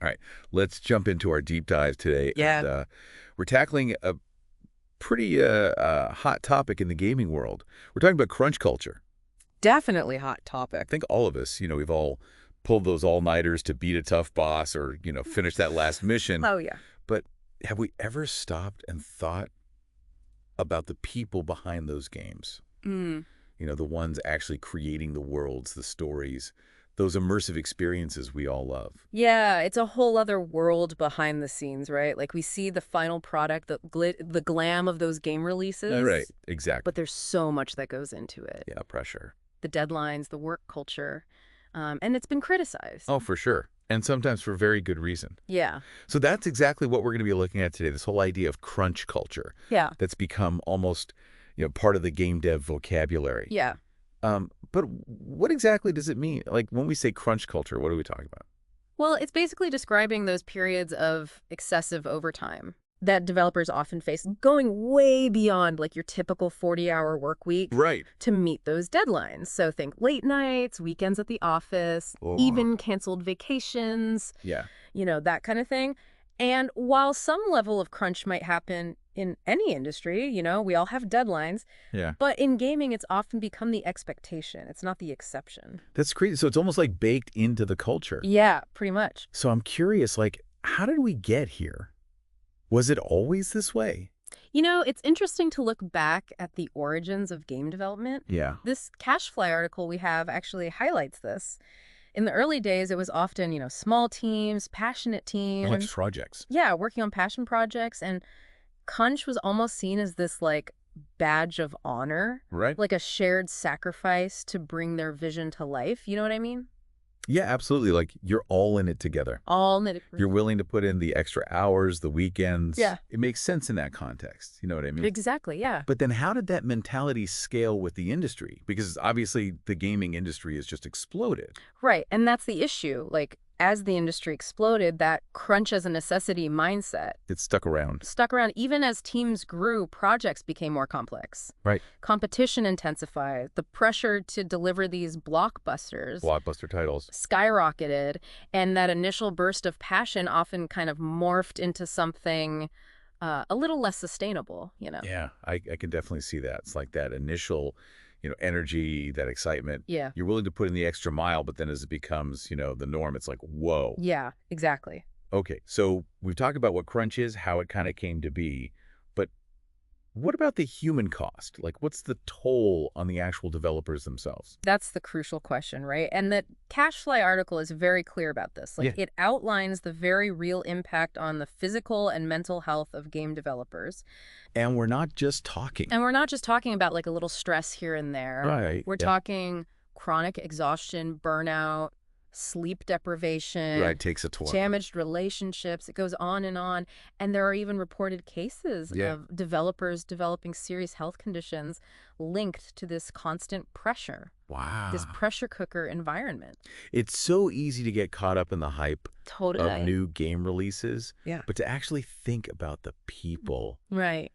All right, let's jump into our deep dive today. Yeah. And, we're tackling a pretty hot topic in the gaming world. We're talking about crunch culture. Definitely hot I topic. think all of us, we've all pulled those all-nighters to beat a tough boss or, finish that last mission. Oh, yeah. But have we ever stopped and thought about the people behind those games? Mm. The ones actually creating the worlds, the stories, those immersive experiences we all love. Yeah, it's a whole other world behind the scenes, right? Like we see the final product, the glam of those game releases. Right, exactly. But there's so much that goes into it. Yeah, pressure. The deadlines, the work culture, and it's been criticized. Oh, for sure. And sometimes for very good reason. Yeah. So that's exactly what we're going to be looking at today, this whole idea of crunch culture. Yeah. That's become almost, part of the game dev vocabulary. Yeah. But what exactly does it mean? Like when we say crunch culture, what are we talking about? Well, it's basically describing those periods of excessive overtime that developers often face, going way beyond like your typical 40-hour work week Right. to meet those deadlines. So think late nights, weekends at the office, Oh. even canceled vacations, Yeah. that kind of thing. And while some level of crunch might happen in any industry, we all have deadlines, Yeah. but in gaming, it's often become the expectation. It's not the exception. That's crazy. So it's almost like baked into the culture. Yeah, pretty much. So I'm curious, like, how did we get here? Was it always this way? It's interesting to look back at the origins of game development. Yeah. This Cashfly article we have actually highlights this. In the early days, it was often, small teams, passionate teams. Like projects. Yeah, working on passion projects. And crunch was almost seen as this, like, badge of honor. Right. Like a shared sacrifice to bring their vision to life. You know what I mean? Yeah, absolutely. Like you're all in it together. All knitted. You're willing to put in the extra hours, the weekends. Yeah. It makes sense in that context. You know what I mean? Exactly, yeah. But then how did that mentality scale with the industry? Because obviously the gaming industry has just exploded. Right, and that's the issue. Like, as the industry exploded, that crunch as a necessity mindset It stuck around. stuck around. Even as teams grew, projects became more complex. Right. Competition intensified. The pressure to deliver these blockbusters Blockbuster titles. skyrocketed, and that initial burst of passion often kind of morphed into something a little less sustainable, Yeah, I can definitely see that. It's like that initial, energy, that excitement. Yeah. You're willing to put in the extra mile, but then as it becomes, the norm, it's like, whoa. Yeah, exactly. Okay, so we've talked about what crunch is, how it kind of came to be, but what about the human cost? Like, what's the toll on the actual developers themselves? That's the crucial question, right? And the Cashfly article is very clear about this. Like, Yeah. it outlines the very real impact on the physical and mental health of game developers. And we're not just talking. And we're not just talking about like a little stress here and there. Right. We're yeah. talking chronic exhaustion, burnout, sleep deprivation. Right, takes a toll. Damaged relationships. It goes on. And there are even reported cases Yeah. of developers developing serious health conditions linked to this constant pressure, Wow. this pressure cooker environment. It's so easy to get caught up in the hype Totally. of new game releases. Yeah. But to actually think about the people, Right.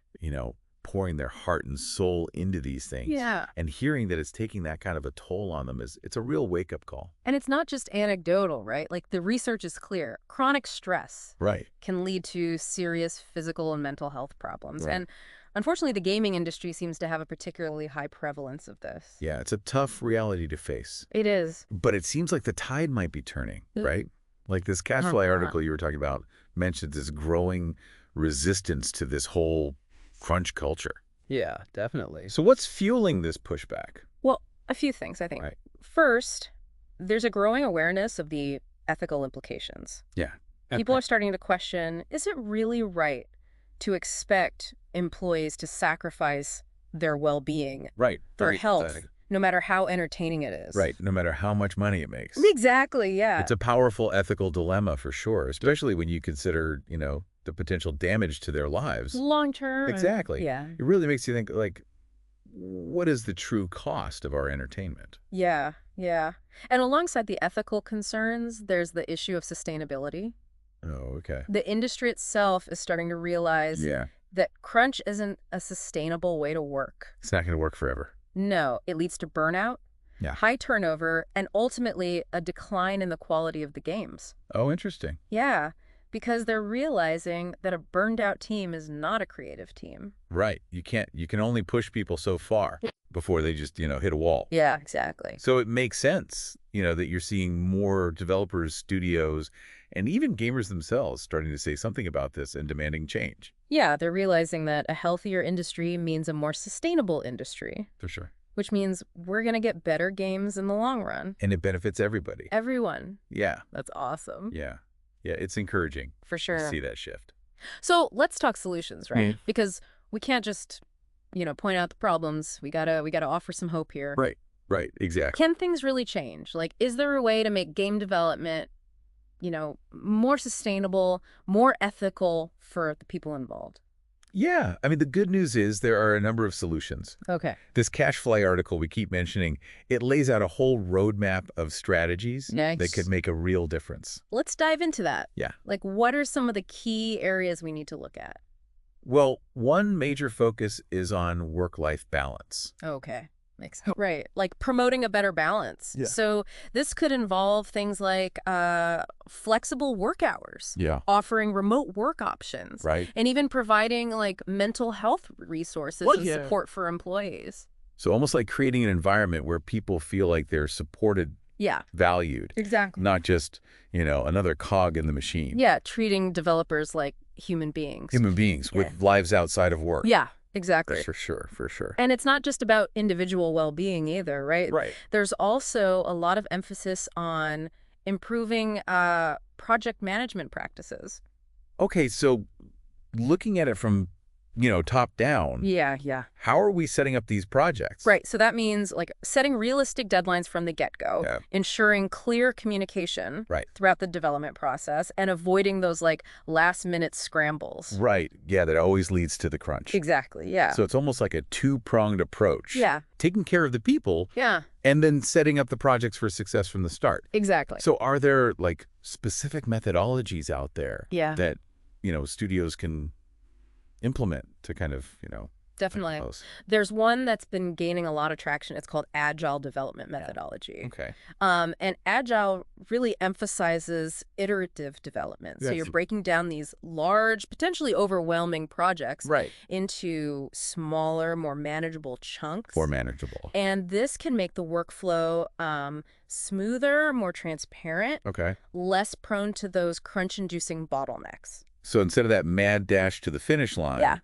pouring their heart and soul into these things. Yeah. And hearing that it's taking that kind of a toll on them it's a real wake-up call. And it's not just anecdotal, right? Like the research is clear. Chronic stress Right. can lead to serious physical and mental health problems. Right. And unfortunately, the gaming industry seems to have a particularly high prevalence of this. Yeah, it's a tough reality to face. It is. But it seems like the tide might be turning, right? Like this Cashfly article you were talking about mentioned this growing resistance to this whole crunch culture. Yeah, definitely. So what's fueling this pushback? Well, a few things, I think. Right. First, there's a growing awareness of the ethical implications. Yeah. People are starting to question, is it really right to expect employees to sacrifice their well-being, Right. their health, no matter how entertaining it is? Right. No matter how much money it makes. Exactly, yeah. It's a powerful ethical dilemma for sure, especially when you consider, the potential damage to their lives. Long-term. Exactly. Yeah. It really makes you think, like, what is the true cost of our entertainment? Yeah, yeah. And alongside the ethical concerns, there's the issue of sustainability. Oh, okay. The industry itself is starting to realize Yeah. that crunch isn't a sustainable way to work. It's not going to work forever. No, it leads to burnout, Yeah. high turnover, and ultimately a decline in the quality of the games. Oh, interesting. Yeah, because they're realizing that a burned out team is not a creative team. Right. You can only push people so far before they just, hit a wall. Yeah, exactly. So it makes sense, that you're seeing more developers, studios, and even gamers themselves starting to say something about this and demanding change. Yeah, they're realizing that a healthier industry means a more sustainable industry, For sure. which means we're going to get better games in the long run. And it benefits everybody. Everyone. Yeah. That's awesome. Yeah. Yeah. It's encouraging For to sure. see that shift. So let's talk solutions, right? Because we can't just, point out the problems. We gotta offer some hope here. Right. Right. Exactly. Can things really change? Like, is there a way to make game development, more sustainable, more ethical for the people involved? Yeah. I mean, the good news is there are a number of solutions. Okay. This Cashfly article we keep mentioning, it lays out a whole roadmap of strategies Nice. that could make a real difference. Let's dive into that. Yeah. Like, what are some of the key areas we need to look at? Well, one major focus is on work-life balance. Okay. Makes sense. Right. Like promoting a better balance. Yeah. So this could involve things like flexible work hours, Yeah. offering remote work options, Right. and even providing like mental health resources and support for employees. So almost like creating an environment where people feel like they're supported, Yeah, valued, exactly. not just, another cog in the machine. Yeah, treating developers like human beings. Human beings with lives outside of work. Yeah, exactly. For sure, for sure. And it's not just about individual well-being either, right? Right. There's also a lot of emphasis on improving project management practices. Okay, so looking at it from, top down, Yeah. how are we setting up these projects? Right. So that means like setting realistic deadlines from the get-go, Yeah. ensuring clear communication Right. throughout the development process, and avoiding those like last-minute scrambles. Right. Yeah, that always leads to the crunch. Exactly. Yeah. So it's almost like a two-pronged approach. Yeah. Taking care of the people Yeah. and then setting up the projects for success from the start. Exactly. So are there like specific methodologies out there Yeah. that, studios can implement to kind of, Definitely. close? There's one that's been gaining a lot of traction. It's called Agile Development Methodology. Okay. And Agile really emphasizes iterative development. So Yes. you're breaking down these large, potentially overwhelming projects Right. into smaller, more manageable chunks. More manageable. And this can make the workflow smoother, more transparent, Okay. less prone to those crunch-inducing bottlenecks. So instead of that mad dash to the finish line, Yeah.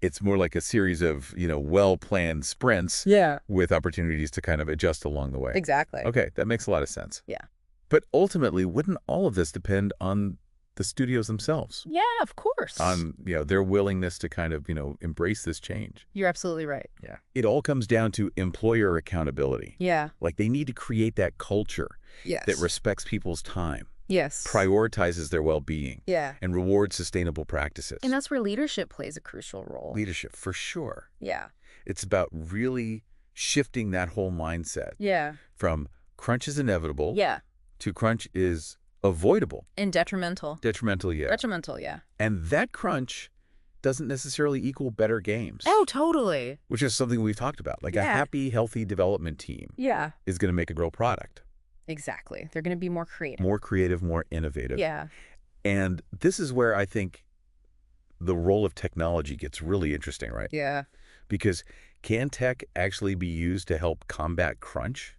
it's more like a series of, well-planned sprints Yeah. with opportunities to kind of adjust along the way. Exactly. Okay, that makes a lot of sense. Yeah. But ultimately, wouldn't all of this depend on the studios themselves? Yeah, of course. On, their willingness to kind of, embrace this change? You're absolutely right. Yeah. It all comes down to employer accountability. Yeah. Like they need to create that culture Yes. that respects people's time, Yes. prioritizes their well-being, Yeah. and rewards sustainable practices. And that's where leadership plays a crucial role. Leadership, for sure. Yeah. It's about really shifting that whole mindset Yeah. from crunch is inevitable Yeah. to crunch is avoidable. And detrimental. Detrimental, yeah. Detrimental, yeah. And that crunch doesn't necessarily equal better games. Oh, totally. Which is something we've talked about. Like a Yeah. happy, healthy development team Yeah. is going to make a real product. Exactly. They're going to be more creative. More creative, more innovative. Yeah. And this is where I think the role of technology gets really interesting, right? Yeah. Because can tech actually be used to help combat crunch?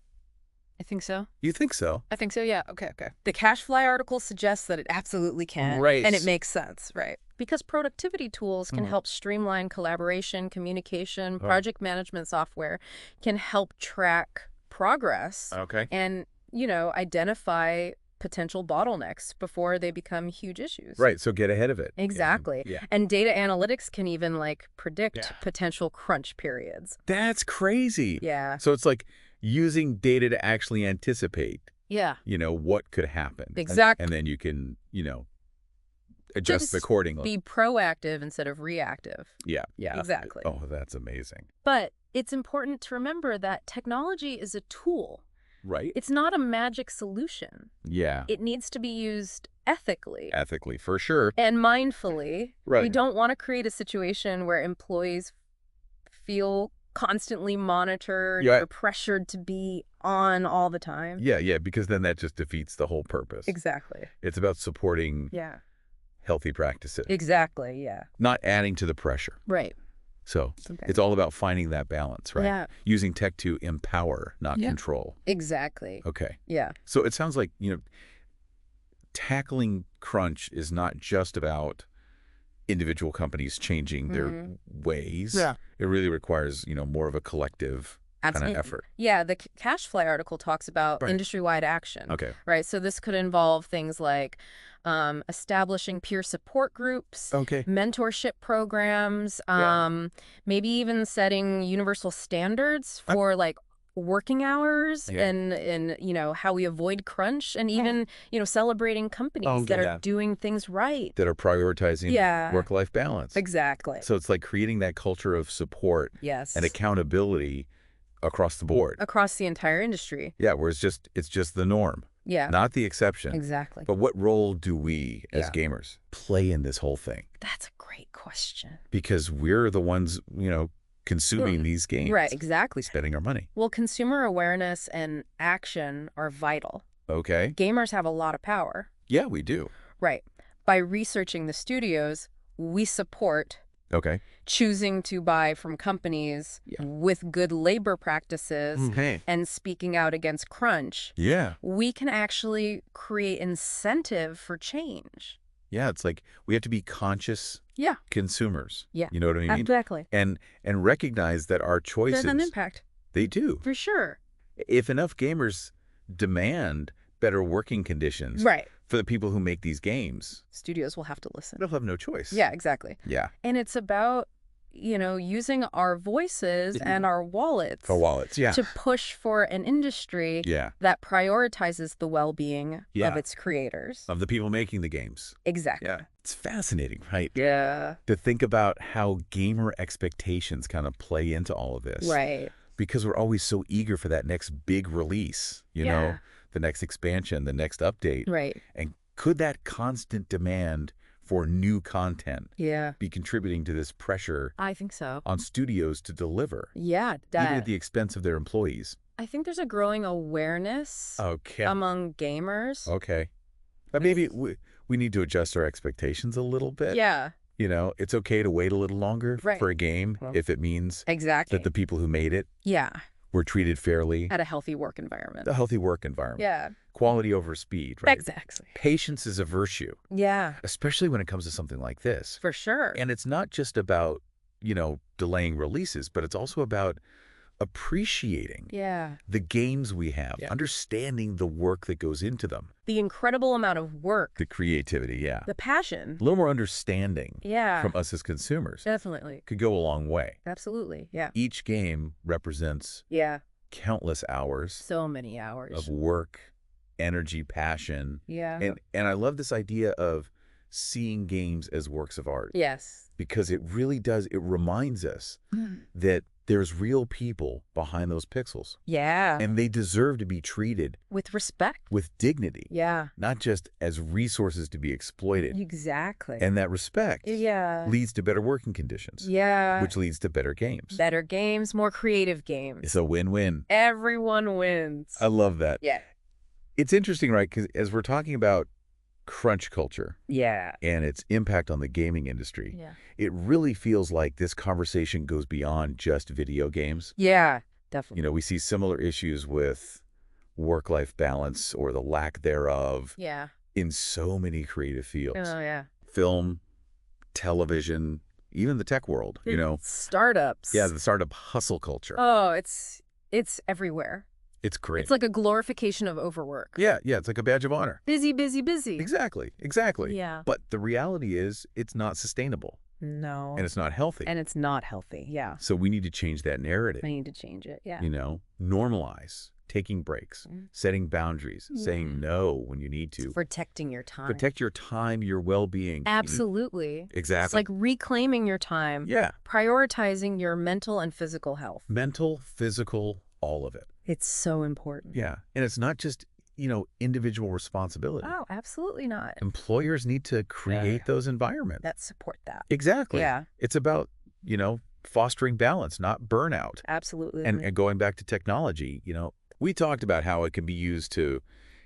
I think so. You think so? I think so, yeah. Okay. The Cashfly article suggests that it absolutely can. Right. And it makes sense, right? Because productivity tools can Mhm. help streamline collaboration, communication, Oh. project management software can help track progress Okay. and, identify potential bottlenecks before they become huge issues. Right. So get ahead of it. Exactly. Yeah. And data analytics can even predict Yeah. potential crunch periods. That's crazy. Yeah. So it's like using data to actually anticipate, Yeah. what could happen. Exactly. And then you can, adjust Just accordingly. Be proactive instead of reactive. Yeah. Exactly. Oh, that's amazing. But it's important to remember that technology is a tool. Right? It's not a magic solution. Yeah. It needs to be used ethically Ethically, for sure. and mindfully. Right. We don't want to create a situation where employees feel constantly monitored. Yeah. You're pressured to be on all the time. Yeah, because then that just defeats the whole purpose. Exactly. It's about supporting Yeah. healthy practices, Exactly. Yeah. not adding to the pressure. Right. So Okay. it's all about finding that balance, right? Yeah. Using tech to empower, not control. Exactly. Okay. Yeah. So it sounds like, tackling crunch is not just about individual companies changing their ways. Yeah. It really requires, more of a collective kind of Absolutely. effort. Yeah, the Cashfly article talks about Right. industry-wide action. Okay. Right. So this could involve things like establishing peer support groups, Okay. mentorship programs, Yeah. maybe even setting universal standards for like working hours Yeah. and how we avoid crunch, and even celebrating companies that are doing things right. That are prioritizing Yeah. work-life balance. Exactly. So it's like creating that culture of support Yes. and accountability across the board. Across the entire industry. Yeah, where it's just the norm, Yeah. not the exception. Exactly. But what role do we as Yeah. gamers play in this whole thing? That's a great question. Because we're the ones, consuming these games. Right, exactly. Spending our money. Well, consumer awareness and action are vital. Okay. Gamers have a lot of power. Yeah, we do. Right. By researching the studios, we support Okay. choosing to buy from companies with good labor practices Okay. and speaking out against crunch. Yeah. We can actually create incentive for change. Yeah, it's like we have to be conscious Yeah. consumers. Yeah. You know what I mean? Exactly. And recognize that our choices, There's an impact. they do. For sure. If enough gamers demand better working conditions Right. for the people who make these games, Studios will have to listen. they'll have no choice. Yeah, exactly. Yeah. And it's about, using our voices and our wallets For wallets. Yeah. to push for an industry Yeah. that prioritizes the well-being Yeah. of its creators. Of the people making the games. Exactly. Yeah. It's fascinating, right? Yeah. To think about how gamer expectations kind of play into all of this. Right. Because we're always so eager for that next big release, Yeah. the next expansion, the next update. Right. And could that constant demand for new content Yeah. be contributing to this pressure I think so. on studios to deliver, Yeah. even at the expense of their employees? I think there's a growing awareness Okay. among gamers. Okay. But maybe we need to adjust our expectations a little bit. Yeah. It's okay to wait a little longer Right. for a game if it means Exactly. that the people who made it Yeah. were treated fairly. At a healthy work environment. A healthy work environment. Yeah. Quality over speed, right? Exactly. Patience is a virtue, Yeah. especially when it comes to something like this. For sure. And it's not just about, delaying releases, but it's also about appreciating Yeah. the games we have, understanding the work that goes into them, The incredible amount of work, the creativity, yeah. the passion. A little more understanding Yeah. from us as consumers Definitely. could go a long way. Absolutely. Yeah. Each game represents Yeah. countless hours So many hours. of work, energy, passion. Yeah. And I love this idea of seeing games as works of art, Yes. because it really does, it reminds us that there's real people behind those pixels, Yeah. and they deserve to be treated With respect. with dignity, Yeah. not just as resources to be exploited. Exactly. And that respect Yeah. leads to better working conditions, Yeah. which leads to better games. Better games, more creative games. It's a win-win. Everyone wins. I love that. Yeah. It's interesting, right? Because as we're talking about crunch culture Yeah. and its impact on the gaming industry, Yeah. it really feels like this conversation goes beyond just video games. Yeah. Definitely. We see similar issues with work-life balance or the lack thereof Yeah. in so many creative fields. Oh, yeah. Film, television, even the tech world, Startups. Yeah, the startup hustle culture. Oh, it's everywhere. It's great. It's like a glorification of overwork. Yeah, it's like a badge of honor. Busy, busy, busy. Exactly. Yeah. But the reality is it's not sustainable No. and it's not healthy. And it's not healthy. Yeah. So we need to change that narrative, I need to change it. Yeah. normalize taking breaks, setting boundaries, saying no when you need to. Protecting your time. Protect your time, your well-being. Absolutely. Exactly. It's like reclaiming your time. Yeah. Prioritizing your mental and physical health. Mental, physical, all of it. It's so important. Yeah. And it's not just, individual responsibility. Oh, absolutely not. Employers need to create those environments. That support that. Exactly. Yeah. It's about, fostering balance, not burnout. Absolutely. And going back to technology, we talked about how it can be used to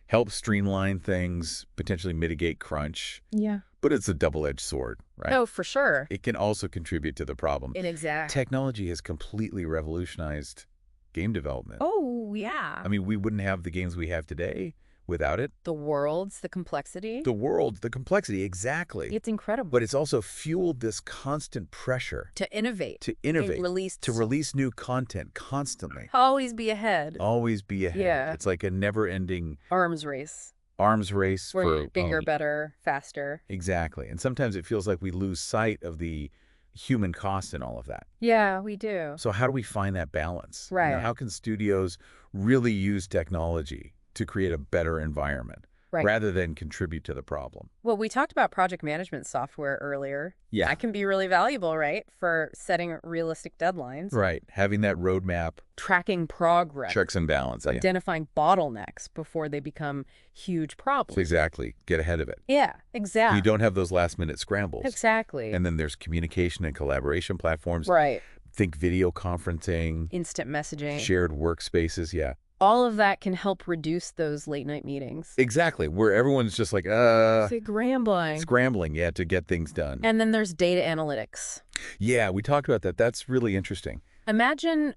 help streamline things, potentially mitigate crunch, Yeah. but it's a double-edged sword, right? Oh, for sure. It can also contribute to the problem. Exactly. Technology has completely revolutionized game development. Oh, yeah. I mean, we wouldn't have the games we have today without it. The worlds, the complexity. The world, the complexity, exactly. It's incredible. But it's also fueled this constant pressure to innovate. to innovate, to release new content constantly. Always be ahead. Always be ahead. Yeah. It's like a never-ending Arms race. for bigger, better, faster. Exactly. And sometimes it feels like we lose sight of the human cost in all of that. Yeah, we do. So how do we find that balance? Right. How can studios really use technology to create a better environment rather than contribute to the problem? Well, we talked about project management software earlier. Yeah. That can be really valuable, right? For setting realistic deadlines. Right. Having that roadmap. Tracking progress. Checks and balance. Identifying bottlenecks before they become huge problems. Exactly. Get ahead of it. Yeah, exactly. You don't have those last-minute scrambles. Exactly. And then there's communication and collaboration platforms. Right. Think video conferencing. Instant messaging. Shared workspaces, yeah. All of that can help reduce those late-night meetings. Exactly, where everyone's just like, Scrambling, yeah, to get things done. And then there's data analytics. Yeah, we talked about that. That's really interesting. Imagine,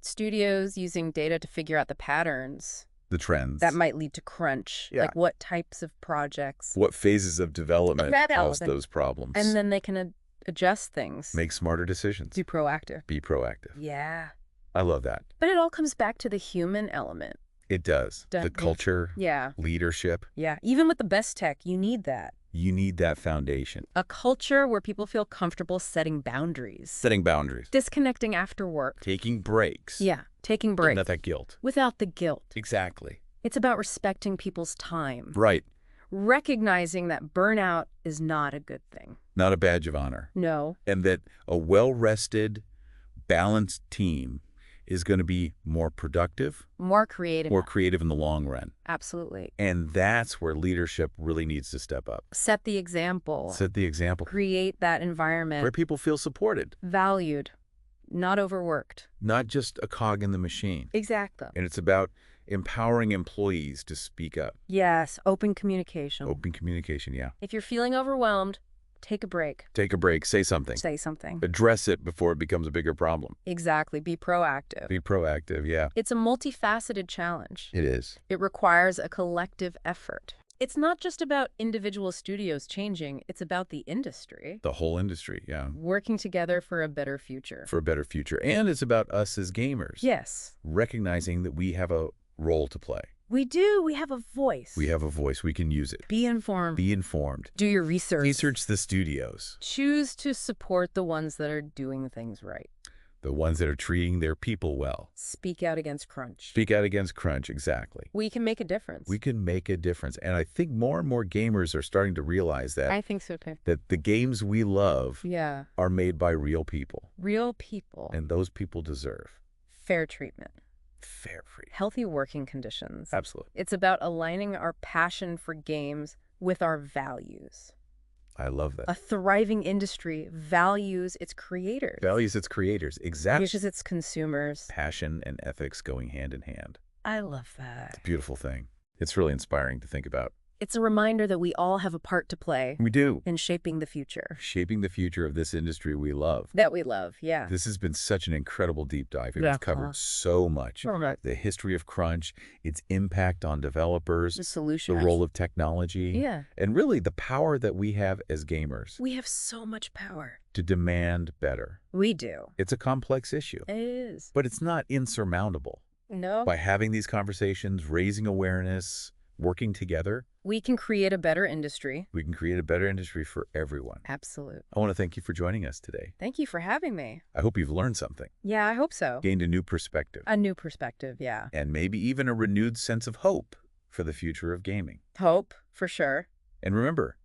studios using data to figure out the patterns. The trends. That might lead to crunch. Yeah. Like what types of projects. What phases of development cause those problems. And then they can adjust things. Make smarter decisions. Be proactive. Be proactive. Yeah. I love that. But it all comes back to the human element. It does. The culture. Yeah. Leadership. Yeah. Even with the best tech, you need that. You need that foundation. A culture where people feel comfortable setting boundaries. Setting boundaries. Disconnecting after work. Taking breaks. Yeah. Taking breaks. Without that guilt. Without the guilt. Exactly. It's about respecting people's time. Right. Recognizing that burnout is not a good thing. Not a badge of honor. No. And that a well-rested, balanced team is going to be more productive. More creative. More creative in the long run. Absolutely. And that's where leadership really needs to step up. Set the example. Set the example. Create that environment. Where people feel supported. Valued. Not overworked. Not just a cog in the machine. Exactly. And it's about empowering employees to speak up. Yes. Open communication. Open communication, yeah. If you're feeling overwhelmed, take a break. Take a break. Say something. Say something. Address it before it becomes a bigger problem. Exactly. Be proactive. Be proactive, yeah. It's a multifaceted challenge. It is. It requires a collective effort. It's not just about individual studios changing, it's about the industry. The whole industry, yeah. Working together for a better future. For a better future. And it's about us as gamers. Yes. Recognizing that we have a role to play. We do. We have a voice. We have a voice. We can use it. Be informed. Be informed. Do your research. Research the studios. Choose to support the ones that are doing things right. The ones that are treating their people well. Speak out against crunch. Speak out against crunch, exactly. We can make a difference. We can make a difference. And I think more and more gamers are starting to realize that. I think so too. That the games we love are made by real people. Real people. And those people deserve fair treatment. Fair treatment. Healthy working conditions. Absolutely. It's about aligning our passion for games with our values. I love that. A thriving industry values its creators. Values its creators, exactly. Wishes its consumers. Passion and ethics going hand in hand. I love that. It's a beautiful thing. It's really inspiring to think about. It's a reminder that we all have a part to play. We do. In shaping the future. Shaping the future of this industry we love. That we love, yeah. This has been such an incredible deep dive. We've covered so much. Right. The history of crunch, its impact on developers, the solution, the role of technology, and really the power that we have as gamers. We have so much power. To demand better. We do. It's a complex issue. It is. But it's not insurmountable. No. By having these conversations, raising awareness, working together, we can create a better industry. We can create a better industry for everyone. Absolutely. I want to thank you for joining us today. Thank you for having me. I hope you've learned something. Yeah, I hope so. Gained a new perspective. A new perspective, yeah. And maybe even a renewed sense of hope for the future of gaming. Hope, for sure. And remember,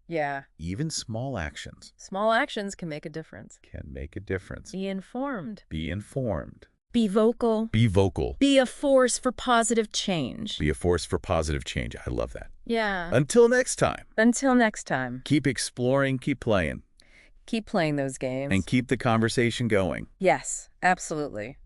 even small actions. Small actions can make a difference. Can make a difference. Be informed. Be informed. Be vocal. Be vocal. Be a force for positive change. Be a force for positive change. I love that. Yeah. Until next time. Until next time. Keep exploring, keep playing. Keep playing those and games. keep the conversation going. Yes, absolutely.